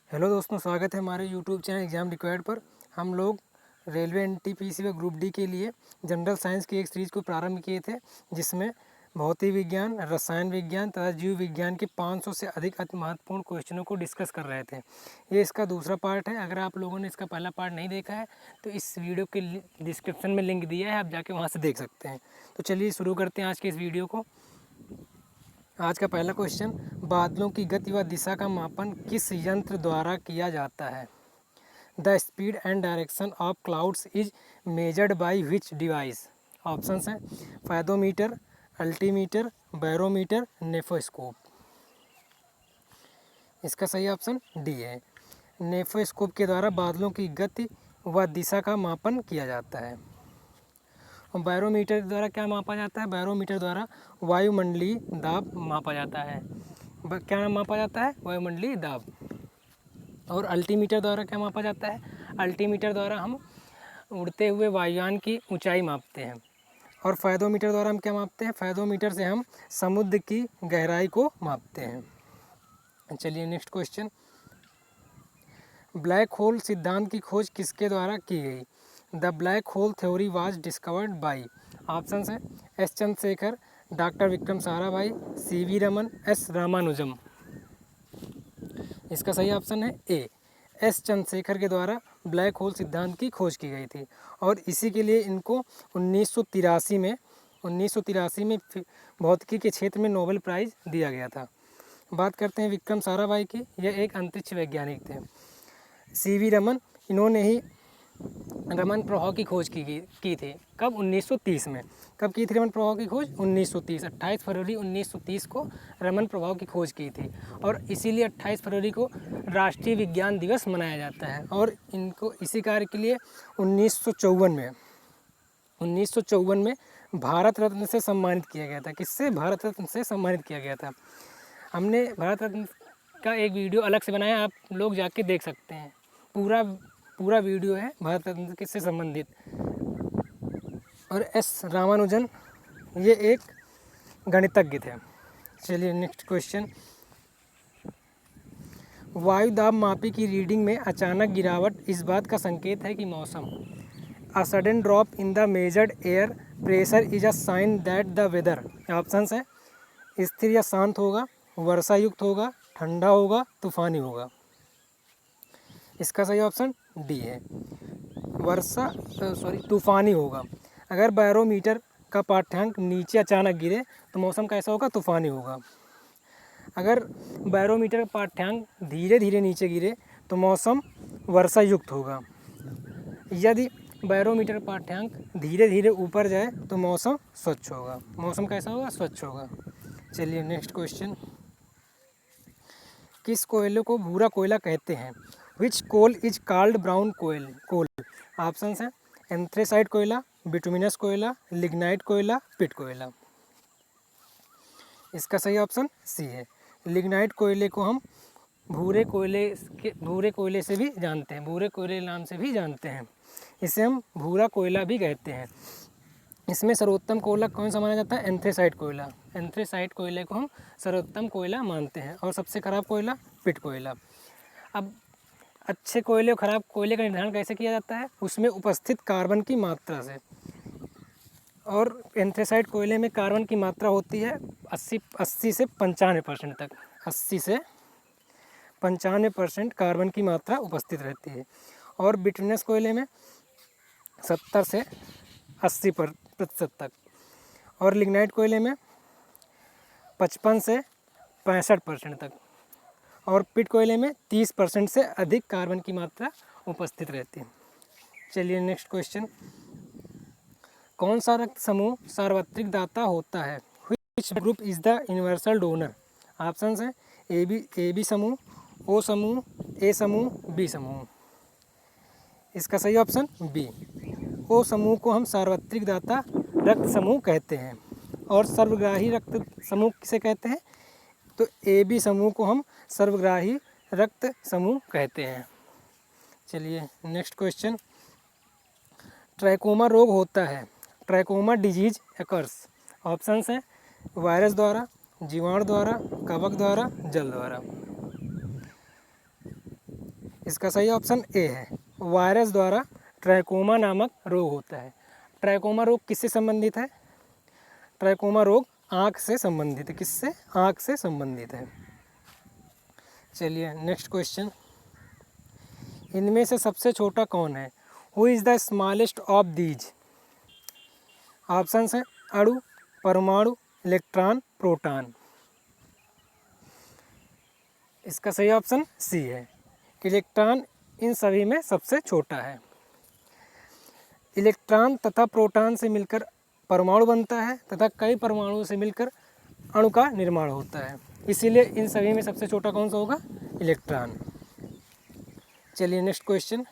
Hello दोस्तों, स्वागत है हमारे यूट्यूब चैनल एग्ज़ाम रिक्वायर्ड पर। हम लोग रेलवे एनटीपीसी व ग्रुप डी के लिए जनरल साइंस की एक सीरीज़ को प्रारंभ किए थे, जिसमें भौतिक विज्ञान, रसायन विज्ञान तथा जीव विज्ञान के 500 से अधिक अति महत्वपूर्ण क्वेश्चनों को डिस्कस कर रहे थे। ये इसका दूसरा पार्ट है। अगर आप लोगों ने इसका पहला पार्ट नहीं देखा है तो इस वीडियो के डिस्क्रिप्शन में लिंक दिया है, आप जाके वहाँ से देख सकते हैं। तो चलिए शुरू करते हैं आज के इस वीडियो को। आज का पहला क्वेश्चन, बादलों की गति व दिशा का मापन किस यंत्र द्वारा किया जाता है? The speed and direction of clouds is measured by which device? Options हैं फायदोमीटर, अल्टीमीटर, बैरोमीटर, नेफोस्कोप। इसका सही ऑप्शन डी है। नेफोस्कोप के द्वारा बादलों की गति व दिशा का मापन किया जाता है। और बैरोमीटर द्वारा क्या मापा जाता है? बैरोमीटर द्वारा वायुमंडलीय दाब मापा जाता है। क्या मापा जाता है? वायुमंडलीय दाब। और अल्टीमीटर द्वारा क्या मापा जाता है? अल्टीमीटर द्वारा हम उड़ते हुए वायुयान की ऊंचाई मापते हैं। और फायदोमीटर द्वारा हम क्या मापते हैं? फायदोमीटर से हम समुद्र की गहराई को मापते हैं। चलिए नेक्स्ट क्वेश्चन, ब्लैक होल सिद्धांत की खोज किसके द्वारा की गई? The black hole theory was discovered by. Options हैं S Chandrashekhar, doctor Vikram Sarabhai, CV Raman, S Ramanujam. इसका सही ऑप्शन है ए, एस चंद्रशेखर के द्वारा ब्लैक होल सिद्धांत की खोज की गई थी। और इसी के लिए इनको 1983 में भौतिकी के क्षेत्र में नोबेल प्राइज़ दिया गया था। बात करते हैं विक्रम साराभाई की। यह एक अंतरिक्ष वैज्ञानिक थे। सीवी रमन, इन्होंने ही रमन प्रभाव की खोज की थी। कब? 1930 में। कब की थी रमन प्रभाव की खोज? 1930, 28 फरवरी 1930 को रमन प्रभाव की खोज की थी। और इसीलिए 28 फरवरी को राष्ट्रीय विज्ञान दिवस मनाया जाता है। और इनको इसी कार्य के लिए 1954 में भारत रत्न से सम्मानित किया गया था। किससे? भारत रत्न से सम्मानित किया गया था। हमने भारत रत्न का एक वीडियो अलग से बनाया, आप लोग जाके देख सकते हैं। पूरा वीडियो है भारत रत्न किससे संबंधित। और एस रामानुजन ये एक गणितज्ञ थे। चलिए नेक्स्ट क्वेश्चन, वायु दाब मापी की रीडिंग में अचानक गिरावट इस बात का संकेत है कि मौसम। A sudden drop in the measured air pressure is a sign that the weather. Options हैं स्थिर या शांत होगा, वर्षा युक्त होगा, ठंडा होगा, तूफानी होगा। इसका सही ऑप्शन डी है, तूफानी होगा। अगर बैरोमीटर का पाठ्यांक नीचे अचानक गिरे तो मौसम कैसा होगा? तूफानी होगा। अगर बैरोमीटर का पाठ्यांक धीरे धीरे नीचे गिरे तो मौसम वर्षा युक्त होगा। यदि बैरोमीटर पाठ्यांक धीरे धीरे ऊपर जाए तो मौसम स्वच्छ होगा। मौसम कैसा होगा? स्वच्छ होगा। चलिए नेक्स्ट क्वेश्चन, किस कोयले को भूरा कोयला कहते हैं? Which coal is called brown coal? Options हैं एंथ्रेसाइट कोयला, बिटुमिनस कोयला, लिग्नाइट कोयला, पिट कोयला। इसका सही ऑप्शन सी है। लिग्नाइट कोयले को हम भूरे कोयले से भी जानते हैं, भूरे कोयले नाम से भी जानते हैं। इसे हम भूरा कोयला भी कहते हैं। इसमें सर्वोत्तम कोयला कौन सा माना जाता है? एंथ्रेसाइट कोयला। एंथ्रेसाइट कोयले को हम सर्वोत्तम कोयला मानते हैं। और सबसे खराब कोयला पिट कोयला। अब अच्छे कोयले और खराब कोयले का निर्धारण कैसे किया जाता है? उसमें उपस्थित कार्बन की मात्रा से। और एंथ्रेसाइट कोयले में कार्बन की मात्रा होती है 80 से 95% तक। 80 से 95% कार्बन की मात्रा उपस्थित रहती है। और बिटुमिनस कोयले में 70 से 80% तक। और लिग्नाइट कोयले में 55 से 65% तक। और पिट कोयले में 30% से अधिक कार्बन की मात्रा उपस्थित रहती है। चलिए नेक्स्ट क्वेश्चन, कौन सा रक्त समूह सार्वत्रिक दाता होता है? Which group is the universal donor? Options हैं ए बी समूह, ओ समूह, ए समूह, बी समूह। इसका सही ऑप्शन बी, ओ समूह को हम सार्वत्रिक दाता रक्त समूह कहते हैं। और सर्वग्राही रक्त समूह किसे कहते हैं? तो ए बी समूह को हम सर्वग्राही रक्त समूह कहते हैं। चलिए नेक्स्ट क्वेश्चन, ट्रैकोमा रोग होता है, ट्रैकोमा डिजीज एकर्स। ऑप्शंस हैं वायरस द्वारा, जीवाणु द्वारा, कवक द्वारा, जल द्वारा। इसका सही ऑप्शन ए है, वायरस द्वारा ट्राइकोमा नामक रोग होता है। ट्राइकोमा रोग किससे संबंधित है? ट्राइकोमा रोग आँख से संबंधित है। किससे? आँख से संबंधित है। चलिए नेक्स्ट क्वेश्चन, इनमें से सबसे छोटा कौन है? Who is the smallest of these? Options हैं अणु, परमाणु, इलेक्ट्रॉन, प्रोटॉन। इसका सही ऑप्शन सी है, इलेक्ट्रॉन इन सभी में सबसे छोटा है। इलेक्ट्रॉन तथा प्रोटॉन से मिलकर परमाणु बनता है तथा कई परमाणुओं से मिलकर अणु का निर्माण होता है, इसीलिए इन सभी में सबसे छोटा कौन सा होगा? इलेक्ट्रॉन। चलिए नेक्स्ट क्वेश्चन,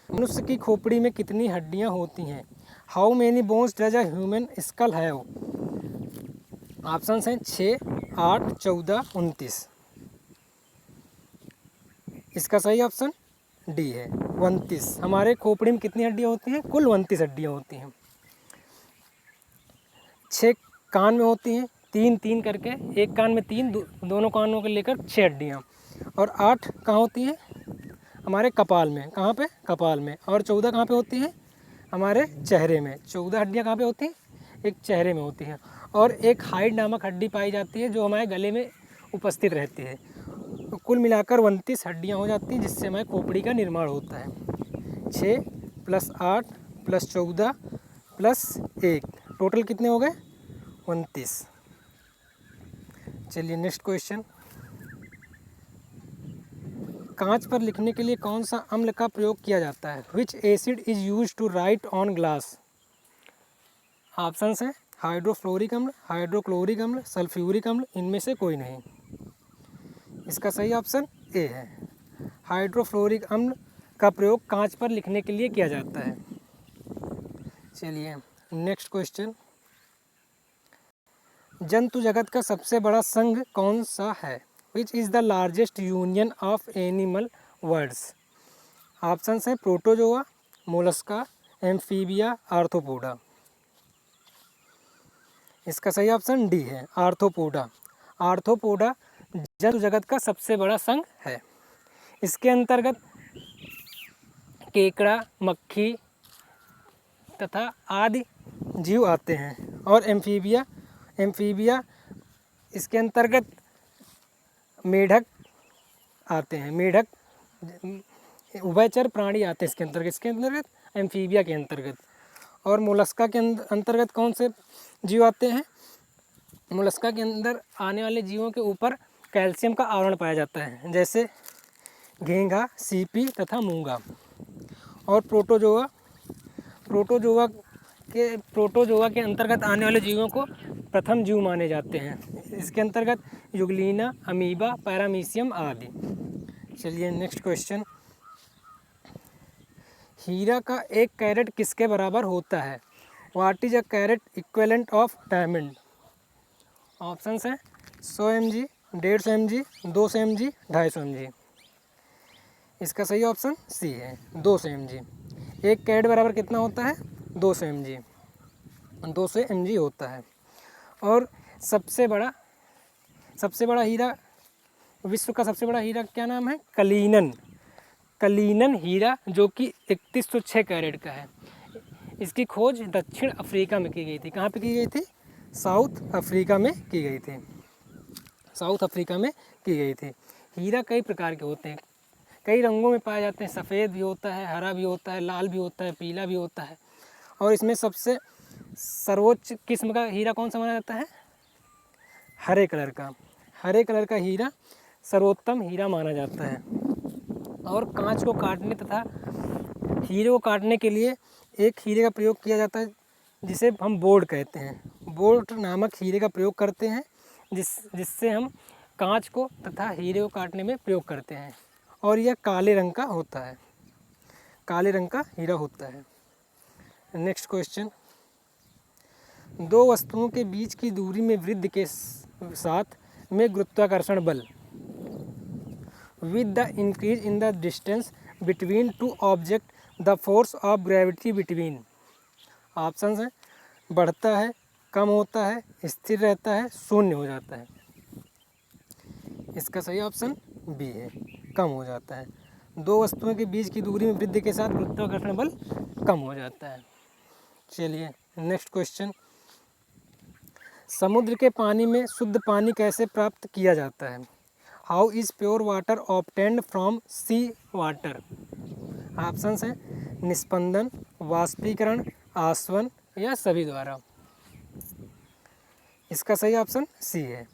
मनुष्य की खोपड़ी में कितनी हड्डियां होती हैं? How many bones does a human school have? Options हैं 6, 8, 14, 29। इसका सही ऑप्शन डी है, 29। हमारे खोपड़ी में कितनी हड्डियां होती हैं? कुल 29 हड्डियां होती हैं। 6 कान में होती हैं, 3 करके, एक कान में 3, दोनों कानों को लेकर 6 हड्डियाँ। और 8 कहाँ होती हैं? हमारे कपाल में। कहाँ पे? कपाल में। और 14 कहाँ पे होती हैं? हमारे चेहरे में। 14 हड्डियाँ कहाँ पे होती हैं? एक चेहरे में होती हैं। और एक हाइड नामक हड्डी पाई जाती है जो हमारे गले में उपस्थित रहती है। तो कुल मिलाकर 29 हड्डियाँ हो जाती हैं जिससे हमारे खोपड़ी का निर्माण होता है। 6 + 8 + 14 + 1, टोटल कितने हो गए? 29। चलिए नेक्स्ट क्वेश्चन, कांच पर लिखने के लिए कौन सा अम्ल का प्रयोग किया जाता है? Which acid is use to write on glass? Options हैं हाइड्रोफ्लोरिक अम्ल, हाइड्रोक्लोरिक अम्ल, सल्फ्यूरिक अम्ल, इनमें से कोई नहीं। इसका सही ऑप्शन ए है, हाइड्रोफ्लोरिक अम्ल का प्रयोग कांच पर लिखने के लिए किया जाता है। चलिए नेक्स्ट क्वेश्चन, जंतु जगत का सबसे बड़ा संघ कौन सा है? Which is the largest union of animal words? Options हैं प्रोटोजोआ, मोलस्का, एम्फीबिया, आर्थ्रोपोडा। इसका सही ऑप्शन डी है, आर्थ्रोपोडा। आर्थ्रोपोडा जंतु जगत का सबसे बड़ा संघ है। इसके अंतर्गत केकड़ा, मक्खी तथा आदि जीव आते हैं। और एम्फीबिया इसके अंतर्गत मेढक आते हैं। मेढक उभयचर प्राणी आते हैं इसके अंतर्गत एम्फीबिया के अंतर्गत। और मोलस्का के अंतर्गत कौन से जीव आते हैं? मोलस्का के अंदर आने वाले जीवों के ऊपर कैल्शियम का आवरण पाया जाता है, जैसे घेंघा, सीपी तथा मूंगा। और प्रोटोजोआ के अंतर्गत आने वाले जीवों को प्रथम जीव माने जाते हैं। इसके अंतर्गत युगलीना, अमीबा, पैरामीशियम आदि। चलिए नेक्स्ट क्वेश्चन, हीरा का 1 कैरेट किसके बराबर होता है? What is a carat equivalent of diamond? Options हैं 100 mg, 150 mg, 200 mg, 250 mg। इसका सही ऑप्शन सी है, 200 mg। 1 कैरेट बराबर कितना होता है? 200 mg। 200 mg होता है। और सबसे बड़ा हीरा, विश्व का सबसे बड़ा हीरा क्या नाम है? कलीनन हीरा, जो कि 3106 कैरेट का है। इसकी खोज दक्षिण अफ्रीका में की गई थी। कहाँ पे की गई थी? साउथ अफ्रीका में की गई थी। साउथ अफ्रीका में की गई थी। हीरा कई प्रकार के होते हैं, कई रंगों में पाए जाते हैं। सफ़ेद भी होता है, हरा भी होता है, लाल भी होता है, पीला भी होता है। और इसमें सबसे सर्वोच्च किस्म का हीरा कौन सा माना जाता है? हरे कलर का हीरा सर्वोत्तम हीरा माना जाता है। और कांच को काटने तथा हीरे को काटने के लिए एक हीरे का प्रयोग किया जाता है जिसे हम बोर्ड कहते हैं। बोर्ड नामक हीरे का प्रयोग करते हैं जिससे हम कांच को तथा हीरे को काटने में प्रयोग करते हैं। और यह काले रंग का होता है, काले रंग का हीरा होता है। नेक्स्ट क्वेश्चन, 2 वस्तुओं के बीच की दूरी में वृद्धि के साथ में गुरुत्वाकर्षण बल, with the increase in the distance between 2 objects, the force of gravity between। Options हैं बढ़ता है, कम होता है, स्थिर रहता है, शून्य हो जाता है। इसका सही ऑप्शन बी है, कम हो जाता है। दो वस्तुओं के बीच की दूरी में वृद्धि के साथ गुरुत्वाकर्षण बल कम हो जाता है। चलिए नेक्स्ट क्वेश्चन, समुद्र के पानी में शुद्ध पानी कैसे प्राप्त किया जाता है? How is pure water obtained from sea water? Options हैं निस्पंदन, वाष्पीकरण, आसवन या सभी द्वारा। इसका सही ऑप्शन सी है।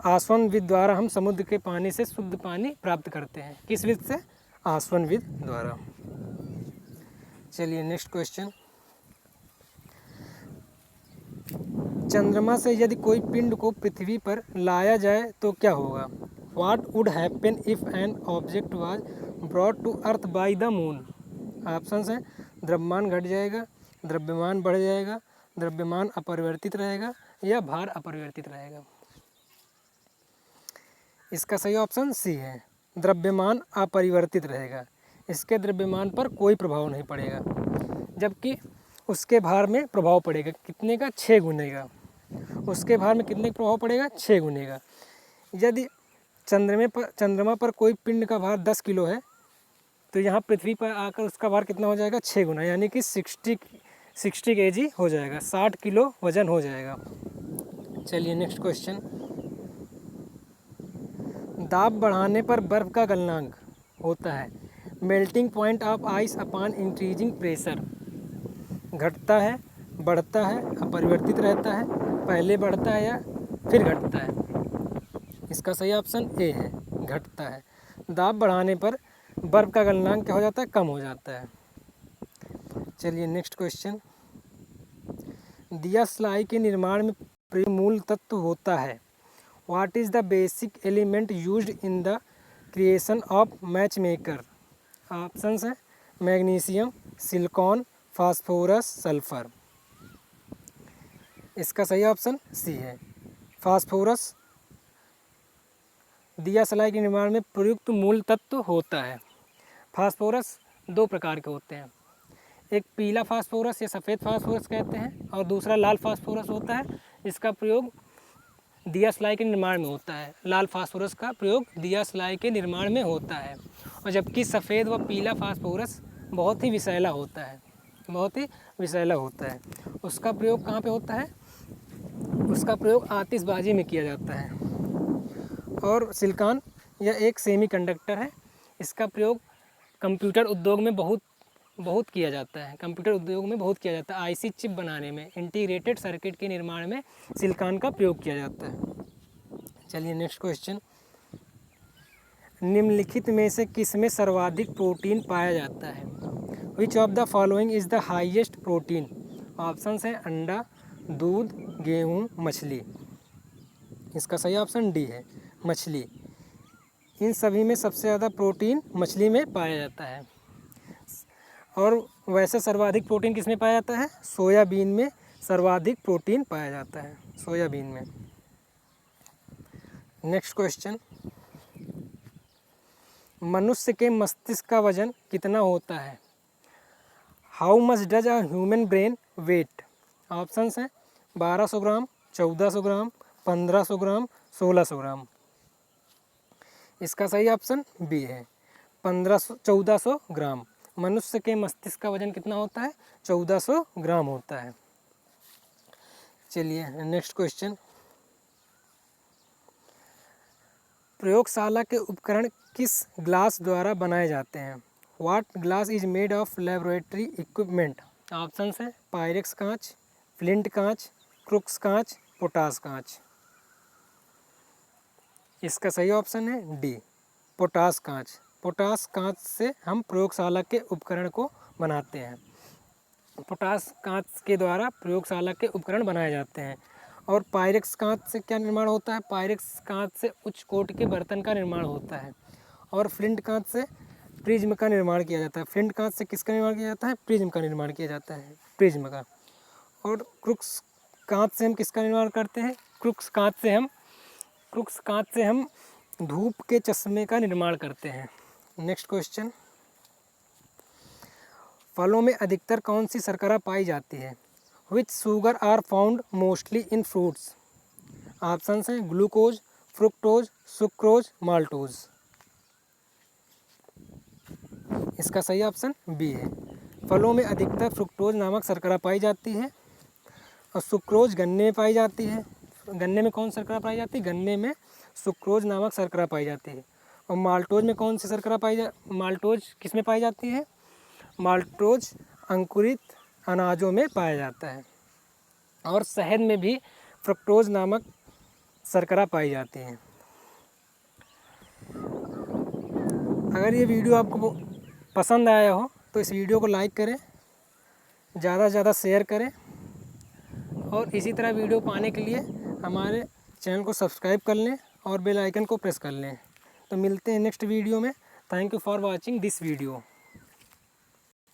आसवन विधि द्वारा हम समुद्र के पानी से शुद्ध पानी प्राप्त करते हैं। किस विधि से? आसवन विधि द्वारा। चलिए नेक्स्ट क्वेश्चन, चंद्रमा से यदि कोई पिंड को पृथ्वी पर लाया जाए तो क्या होगा? What would happen if an object was brought to earth by the moon? Options हैं द्रव्यमान घट जाएगा, द्रव्यमान बढ़ जाएगा, द्रव्यमान अपरिवर्तित रहेगा या भार अपरिवर्तित रहेगा। इसका सही ऑप्शन सी है, द्रव्यमान अपरिवर्तित रहेगा। इसके द्रव्यमान पर कोई प्रभाव नहीं पड़ेगा, जबकि उसके भार में प्रभाव पड़ेगा। कितने का? 6 गुने का। उसके भार में कितने का प्रभाव पड़ेगा? 6 गुने का। यदि चंद्रमा पर कोई पिंड का भार 10 किलो है तो यहाँ पृथ्वी पर आकर उसका भार कितना हो जाएगा? 6 गुना, यानी कि 60 kg हो जाएगा, 60 किलो वजन हो जाएगा। चलिए नेक्स्ट क्वेश्चन, दाब बढ़ाने पर बर्फ़ का गलनांक होता है melting point of ice upon increasing pressure. घटता है, बढ़ता है, अपरिवर्तित रहता है, पहले बढ़ता है या फिर घटता है? इसका सही ऑप्शन ए है, घटता है। दाब बढ़ाने पर बर्फ़ का गलनांक क्या हो जाता है? कम हो जाता है। चलिए नेक्स्ट क्वेश्चन, दिया स्लाई के निर्माण में प्रयुक्त मूल तत्व होता है। What is the basic element used in the creation of match maker? Options हैं मैग्नीशियम, सिलिकॉन, फास्फोरस, सल्फर। इसका सही ऑप्शन सी है, फास्फोरस दिया सलाई के निर्माण में प्रयुक्त मूल तत्व होता है। फास्फोरस 2 प्रकार के होते हैं, एक पीला फास्फोरस या सफ़ेद फास्फोरस कहते हैं, और दूसरा लाल फास्फोरस होता है। इसका प्रयोग दिया सलाई के निर्माण में होता है। लाल फास्फोरस का प्रयोग दिया सलाई के निर्माण में होता है, और जबकि सफ़ेद व पीला फास्फोरस बहुत ही विषैला होता है, बहुत ही विषैला होता है। उसका प्रयोग कहाँ पे होता है? उसका प्रयोग आतिशबाजी में किया जाता है। और सिलिकॉन यह एक सेमीकंडक्टर है। इसका प्रयोग कंप्यूटर उद्योग में बहुत किया जाता है। कंप्यूटर उद्योग में बहुत किया जाता है। आईसी चिप बनाने में, इंटीग्रेटेड सर्किट के निर्माण में सिलिकॉन का प्रयोग किया जाता है। चलिए नेक्स्ट क्वेश्चन, निम्नलिखित में से किस में सर्वाधिक प्रोटीन पाया जाता है? Which of the following is the highest protein? Options हैं अंडा, दूध, गेहूँ, मछली। इसका सही ऑप्शन डी है, मछली। इन सभी में सबसे ज़्यादा प्रोटीन मछली में पाया जाता है। और वैसे सर्वाधिक प्रोटीन किस में पाया जाता है? सोयाबीन में सर्वाधिक प्रोटीन पाया जाता है, सोयाबीन में। नेक्स्ट क्वेश्चन, मनुष्य के मस्तिष्क का वजन कितना होता है? How much does a human brain weigh? Options हैं 1200 ग्राम, 1400 ग्राम, 1500 ग्राम, 1600 ग्राम। इसका सही ऑप्शन बी है, 1400 ग्राम। मनुष्य के मस्तिष्क का वजन कितना होता है? 1400 ग्राम होता है। चलिए नेक्स्ट क्वेश्चन, प्रयोगशाला के उपकरण किस ग्लास द्वारा बनाए जाते हैं? What glass is made of laboratory equipment? Options हैं पायरेक्स कांच, फ्लिंट कांच, क्रुक्स कांच, पोटास कांच। इसका सही ऑप्शन है डी, पोटास कांच। पोटास कांच से हम प्रयोगशाला के उपकरण को बनाते हैं। पोटास कांच के द्वारा प्रयोगशाला के उपकरण बनाए जाते हैं। और पायरेक्स कांच से क्या निर्माण होता है? पायरेक्स कांच से उच्च कोट के बर्तन का निर्माण होता है। और फ्लिंट कांच से प्रिज्म का निर्माण किया जाता है। फ्लिंट कांच से किसका निर्माण किया जाता है? प्रिज्म का निर्माण किया जाता है, प्रिज्म का। और क्रुक्स कांच से हम किसका निर्माण करते हैं? क्रुक्स कांच से हम धूप के चश्मे का निर्माण करते हैं। नेक्स्ट क्वेश्चन, फलों में अधिकतर कौन सी शर्करा पाई जाती है? Which sugar are found mostly in fruits? Options हैं ग्लूकोज, फ्रुक्टोज, सुक्रोज, माल्टोज। इसका सही ऑप्शन बी है। फलों में अधिकतर फ्रुक्टोज नामक शर्करा पाई जाती है और सुक्रोज गन्ने में पाई जाती है। गन्ने में कौन शर्करा पाई जाती है? गन्ने में सुक्रोज नामक शर्करा पाई जाती है। और माल्टोज में कौन सी शर्करा माल्टोज किस में पाई जाती है? माल्टोज अंकुरित अनाजों में पाया जाता है। और शहद में भी फ्रुक्टोज नामक शर्करा पाई जाती है। अगर ये वीडियो आपको पसंद आया हो तो इस वीडियो को लाइक करें, ज़्यादा से ज़्यादा शेयर करें और इसी तरह वीडियो पाने के लिए हमारे चैनल को सब्सक्राइब कर लें और बेल आइकन को प्रेस कर लें। तो मिलते हैं नेक्स्ट वीडियो में। Thank you for watching this video.